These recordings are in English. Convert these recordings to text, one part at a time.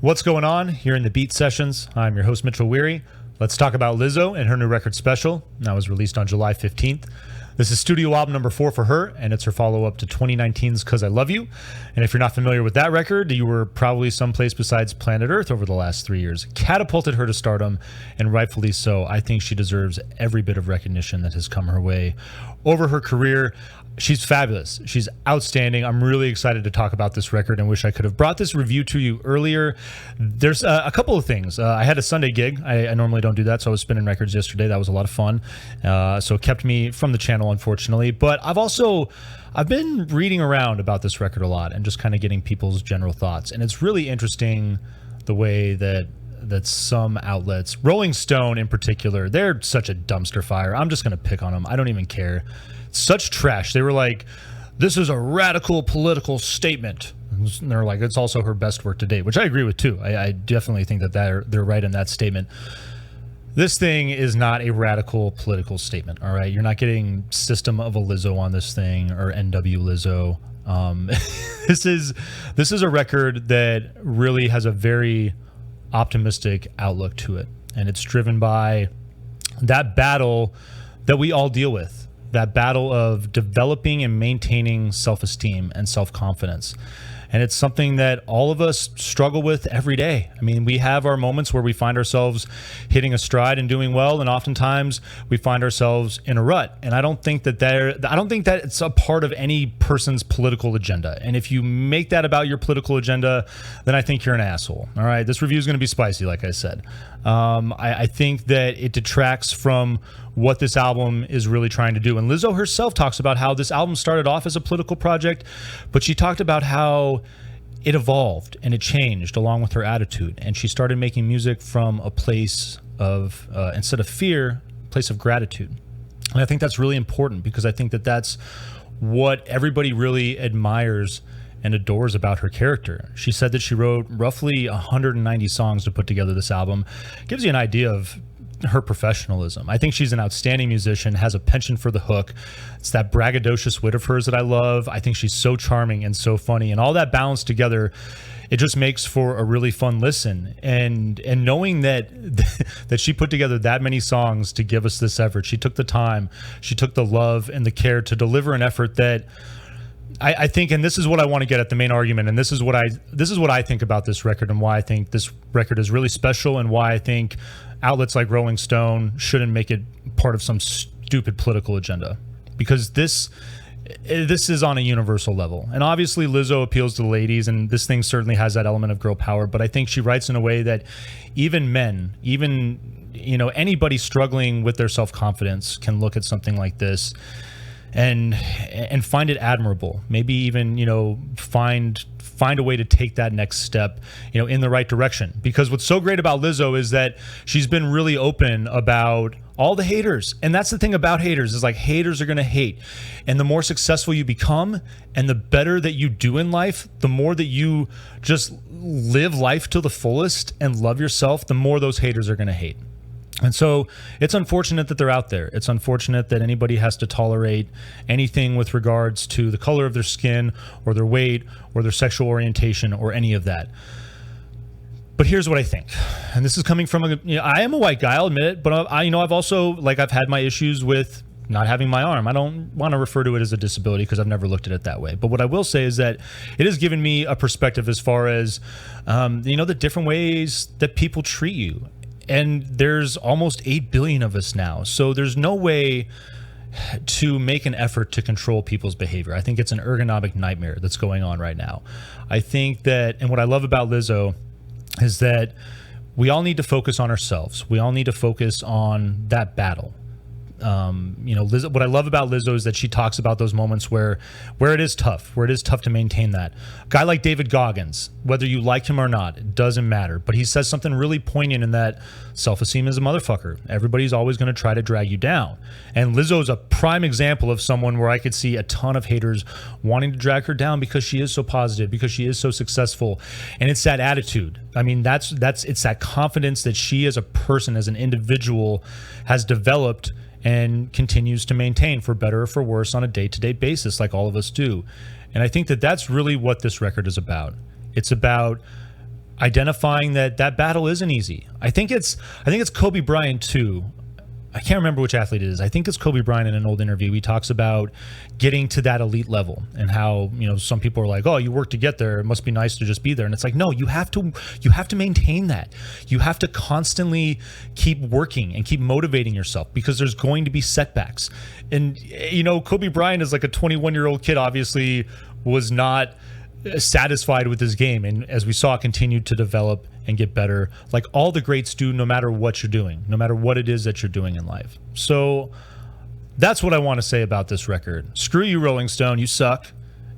What's going on here in the Beat Sessions? I'm your host, Mitchell Weary. Let's talk about Lizzo and her new record Special. That was released on July 15th. This is studio album number 4 for her, and it's her follow-up to 2019's 'Cause I Love You. And if you're not familiar with that record, you were probably someplace besides planet Earth over the last 3 years. Catapulted her to stardom, and rightfully so. I think she deserves every bit of recognition that has come her way over her career. She's fabulous. She's outstanding. I'm really excited to talk about this record and wish I could have brought this review to you earlier. There's a couple of things. I had a Sunday gig. I normally don't do that, so I was spinning records yesterday. That was a lot of fun. So it kept me from the channel, unfortunately. But I've been reading around about this record a lot and just kind of getting people's general thoughts. And it's really interesting the way that some outlets, Rolling Stone in particular, they're such a dumpster fire. I'm just going to pick on them. I don't even care. Such trash. They were like, this is a radical political statement. And they're like, it's also her best work to date, which I agree with too. I definitely think that they're right in that statement. This thing is not a radical political statement, all right? You're not getting System of a Lizzo on this thing or NW Lizzo. This is a record that really has a very optimistic outlook to it. And it's driven by that battle that we all deal with. That battle of developing and maintaining self-esteem and self-confidence. And it's something that all of us struggle with every day. I mean, we have our moments where we find ourselves hitting a stride and doing well, and oftentimes we find ourselves in a rut. And I don't think that it's a part of any person's political agenda. And if you make that about your political agenda, then I think you're an asshole. All right, this review is going to be spicy, like I said. I think that it detracts from what this album is really trying to do. And Lizzo herself talks about how this album started off as a political project, but she talked about how it evolved and it changed along with her attitude. And she started making music from a place of, instead of fear, a place of gratitude. And I think that's really important because I think that that's what everybody really admires and adores about her character. She said that she wrote roughly 190 songs to put together this album. Gives you an idea of her professionalism. I think she's an outstanding musician, has a penchant for the hook. It's that braggadocious wit of hers that I love. I think she's so charming and so funny, and all that balanced together, it just makes for a really fun listen. And knowing that she put together that many songs to give us this effort, she took the time, she took the love and the care to deliver an effort that I think, and this is what I want to get at the main argument, and this is what I think about this record and why I think this record is really special and why I think outlets like Rolling Stone shouldn't make it part of some stupid political agenda, because this is on a universal level. And obviously Lizzo appeals to the ladies, and this thing certainly has that element of girl power, but I think she writes in a way that even men, anybody struggling with their self-confidence can look at something like this and find it admirable. Maybe even, find a way to take that next step, in the right direction. Because what's so great about Lizzo is that she's been really open about all the haters. And that's the thing about haters, is like, haters are going to hate. And the more successful you become and the better that you do in life, the more that you just live life to the fullest and love yourself, the more those haters are going to hate. And so it's unfortunate that they're out there. It's unfortunate that anybody has to tolerate anything with regards to the color of their skin or their weight or their sexual orientation or any of that. But here's what I think. And this is coming from I am a white guy, I'll admit it, but I've also, I've had my issues with not having my arm. I don't want to refer to it as a disability because I've never looked at it that way. But what I will say is that it has given me a perspective as far as, the different ways that people treat you. And there's almost 8 billion of us now. So there's no way to make an effort to control people's behavior. I think it's an ergonomic nightmare that's going on right now. I think that, and what I love about Lizzo is that we all need to focus on ourselves. We all need to focus on that battle. Lizzo, what I love about Lizzo is that she talks about those moments where it is tough to maintain that. A guy like David Goggins, whether you like him or not, it doesn't matter. But he says something really poignant in that self-esteem is a motherfucker. Everybody's always going to try to drag you down. And Lizzo is a prime example of someone where I could see a ton of haters wanting to drag her down because she is so positive, because she is so successful. And it's that attitude. I mean, it's that confidence that she as a person, as an individual, has developed and continues to maintain, for better or for worse, on a day-to-day basis, like all of us do. And I think that that's really what this record is about. It's about, identifying that battle isn't easy. I think it's Kobe Bryant too. I can't remember which athlete it is. I think it's Kobe Bryant in an old interview. He talks about getting to that elite level and how, some people are like, oh, you work to get there. It must be nice to just be there. And it's like, no, you have to maintain that. You have to constantly keep working and keep motivating yourself because there's going to be setbacks. And, Kobe Bryant is like a 21-year-old kid, obviously was not satisfied with his game. And as we saw, continued to develop and get better, like all the greats do, no matter what you're doing, no matter what it is that you're doing in life. So that's what I want to say about this record. Screw you, Rolling Stone, you suck.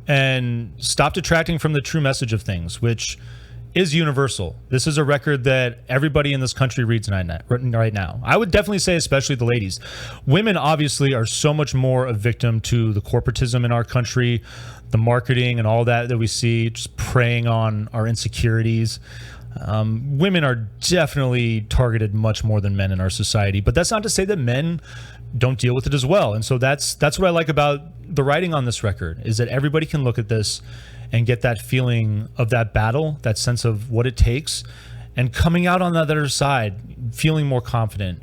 And stop detracting from the true message of things, which is universal. This is a record that everybody in this country reads right now. I would definitely say, especially the ladies. Women obviously are so much more a victim to the corporatism in our country, the marketing and all that we see, just preying on our insecurities. Women are definitely targeted much more than men in our society, but that's not to say that men don't deal with it as well. And so that's what I like about the writing on this record, is that everybody can look at this and get that feeling of that battle, that sense of what it takes, and coming out on the other side, feeling more confident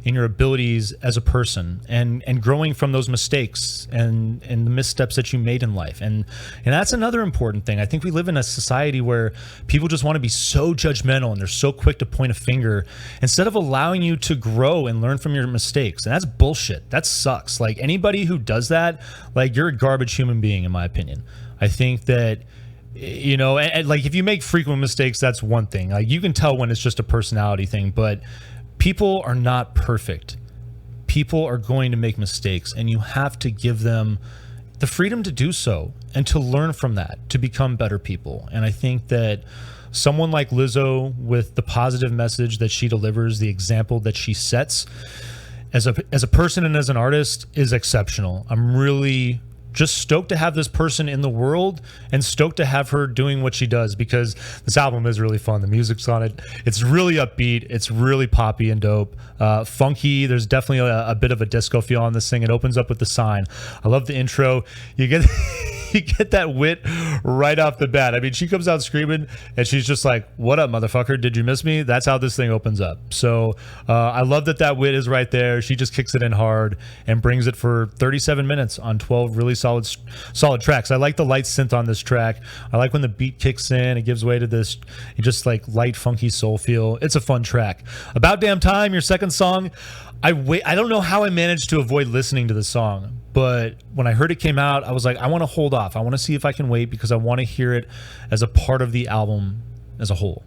in your abilities as a person and growing from those mistakes and the missteps that you made in life. And that's another important thing. I think we live in a society where people just want to be so judgmental and they're so quick to point a finger instead of allowing you to grow and learn from your mistakes. And that's bullshit. That sucks. Like, anybody who does that, like, you're a garbage human being, in my opinion. I think that, like, if you make frequent mistakes, that's one thing. Like, you can tell when it's just a personality thing, but people are not perfect. People are going to make mistakes, and you have to give them the freedom to do so and to learn from that, to become better people. And I think that someone like Lizzo, with the positive message that she delivers, the example that she sets as a person and as an artist, is exceptional. I'm really just stoked to have this person in the world and stoked to have her doing what she does, because this album is really fun. The music's on it. It's really upbeat. It's really poppy and dope. Funky. There's definitely a bit of a disco feel on this thing. It opens up with The Sign. I love the intro. You get you get that wit right off the bat. I mean, she comes out screaming and she's just like, what up, motherfucker? Did you miss me? That's how this thing opens up. So I love that wit is right there. She just kicks it in hard and brings it for 37 minutes on 12 really solid tracks. I like the light synth on this track. I like when the beat kicks in. It gives way to this just like light, funky soul feel. It's a fun track. About Damn Time, your second song. I don't know how I managed to avoid listening to the song, but when I heard it came out, I was like, I want to hold off. I want to see if I can wait, because I want to hear it as a part of the album as a whole.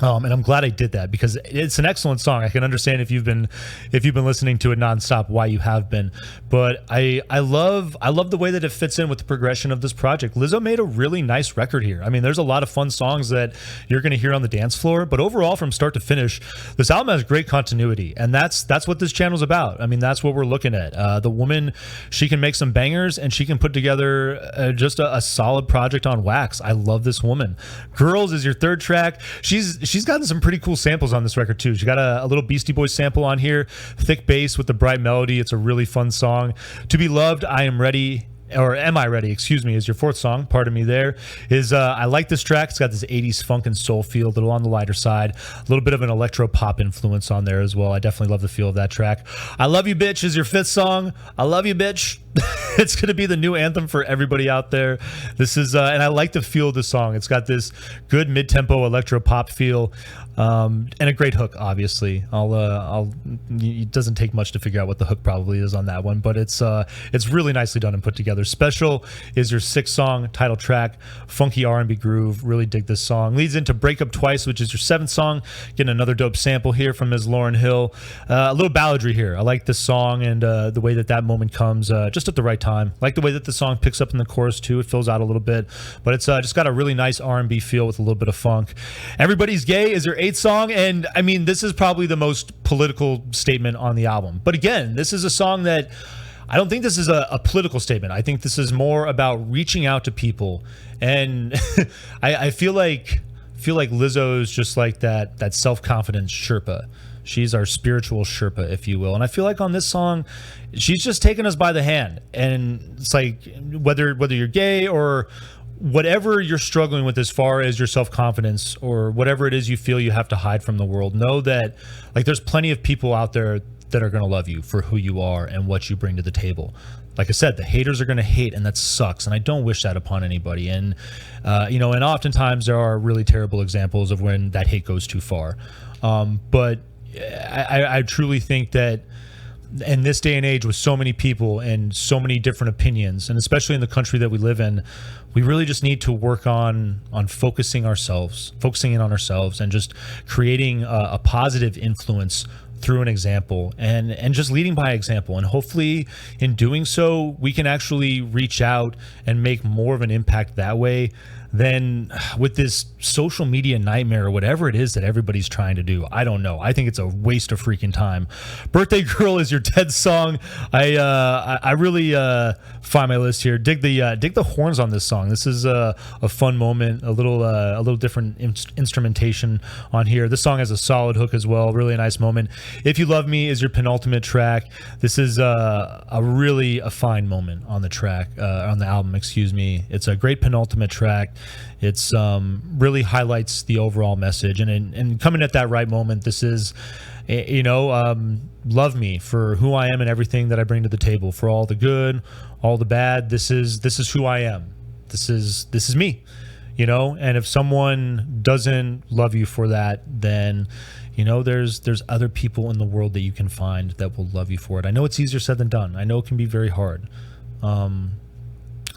And I'm glad I did that, because it's an excellent song. I can understand if you've been listening to it nonstop, why you have been. But I love the way that it fits in with the progression of this project. Lizzo made a really nice record here. I mean, there's a lot of fun songs that you're going to hear on the dance floor, but overall, from start to finish, this album has great continuity, and that's what this channel's about. I mean, that's what we're looking at. The woman, she can make some bangers, and she can put together just a solid project on wax. I love this woman. Girls is your third track. She's gotten some pretty cool samples on this record too. She got a little Beastie Boys sample on here, thick bass with the bright melody. It's a really fun song. To Be Loved, I Am Ready, or Am I Ready, excuse me, is your fourth song. Pardon me there. I like this track. It's got this 80s funk and soul feel, a little on the lighter side, a little bit of an electro pop influence on there as well. I definitely love the feel of that track. I Love You Bitch is your fifth song. I love you, bitch. It's going to be the new anthem for everybody out there. This is, and I like the feel of the song. It's got this good mid-tempo electro pop feel, and a great hook. Obviously, it doesn't take much to figure out what the hook probably is on that one, but it's really nicely done and put together. Special is your sixth song, title track, funky R&B groove. Really dig this song. Leads into Break Up Twice, which is your seventh song. Getting another dope sample here from Ms. Lauryn Hill. A little balladry here. I like this song and the way that moment comes just at the right time. I like the way that the song picks up in the chorus too. It fills out a little bit, but it's just got a really nice R&B feel with a little bit of funk. Everybody's Gay is your eighth song, and I mean, this is probably the most political statement on the album. But again, this is a song that I don't think this is a political statement. I think this is more about reaching out to people, and I feel like Lizzo is just like that self-confidence Sherpa. She's our spiritual Sherpa, if you will. And I feel like on this song, she's just taking us by the hand. And it's like, whether you're gay or whatever you're struggling with as far as your self-confidence or whatever it is you feel you have to hide from the world, know that like there's plenty of people out there that are going to love you for who you are and what you bring to the table. Like I said, the haters are going to hate, and that sucks. And I don't wish that upon anybody. And, and oftentimes there are really terrible examples of when that hate goes too far. But I truly think that in this day and age with so many people and so many different opinions, and especially in the country that we live in, we really just need to work on focusing in on ourselves and just creating a positive influence through an example and just leading by example. And hopefully in doing so, we can actually reach out and make more of an impact that way than with this social media nightmare or whatever it is that everybody's trying to do. I don't know. I think it's a waste of freaking time. Birthday Girl is your Dead song. I really find my list here. Dig the horns on this song. This is a fun moment, a little different instrumentation on here. This song has a solid hook as well. Really a nice moment. If You Love Me is your penultimate track. This is a really fine moment on the track, on the album, excuse me. It's a great penultimate track. It's really highlights the overall message, and coming at that right moment. This is, love me for who I am and everything that I bring to the table, for all the good, all the bad. This is who I am. This is me, And if someone doesn't love you for that, then there's other people in the world that you can find that will love you for it. I know it's easier said than done. I know it can be very hard.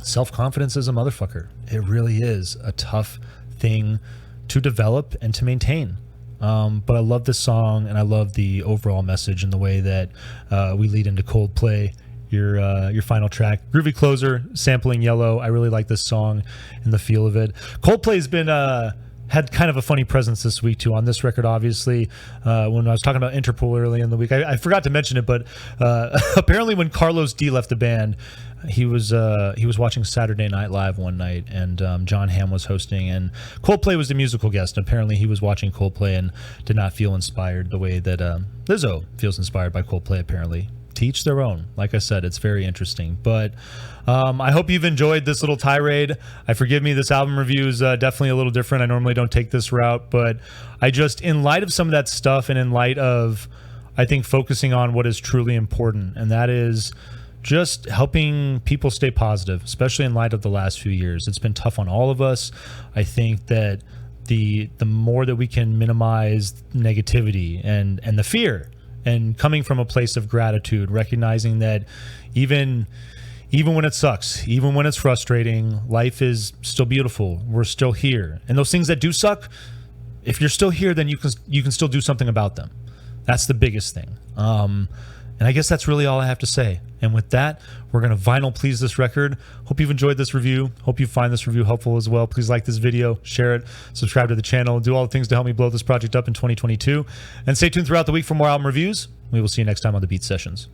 Self-confidence is a motherfucker. It really is a tough thing to develop and to maintain. But I love this song, and I love the overall message and the way that we lead into Coldplay, your final track. Groovy closer, sampling Yellow. I really like this song and the feel of it. Coldplay's been had kind of a funny presence this week too on this record. Obviously, when I was talking about Interpol early in the week, I forgot to mention it, but apparently when Carlos D left the band, he was watching Saturday Night Live one night, and John Hamm was hosting, and Coldplay was the musical guest. Apparently, he was watching Coldplay and did not feel inspired the way that Lizzo feels inspired by Coldplay. Apparently, to each their own. Like I said, it's very interesting. But I hope you've enjoyed this little tirade. Forgive me, this album review is definitely a little different. I normally don't take this route, but I just, in light of some of that stuff, and in light of, I think, focusing on what is truly important, and that is just helping people stay positive, especially in light of the last few years. It's been tough on all of us. I think that the more that we can minimize negativity and the fear, and coming from a place of gratitude, recognizing that even when it sucks, even when it's frustrating, life is still beautiful. We're still here. And those things that do suck, if you're still here, then you can still do something about them. That's the biggest thing. And I guess that's really all I have to say. And with that, we're going to vinyl please this record. Hope you've enjoyed this review. Hope you find this review helpful as well. Please like this video, share it, subscribe to the channel, do all the things to help me blow this project up in 2022. And stay tuned throughout the week for more album reviews. We will see you next time on the Beat Sessions.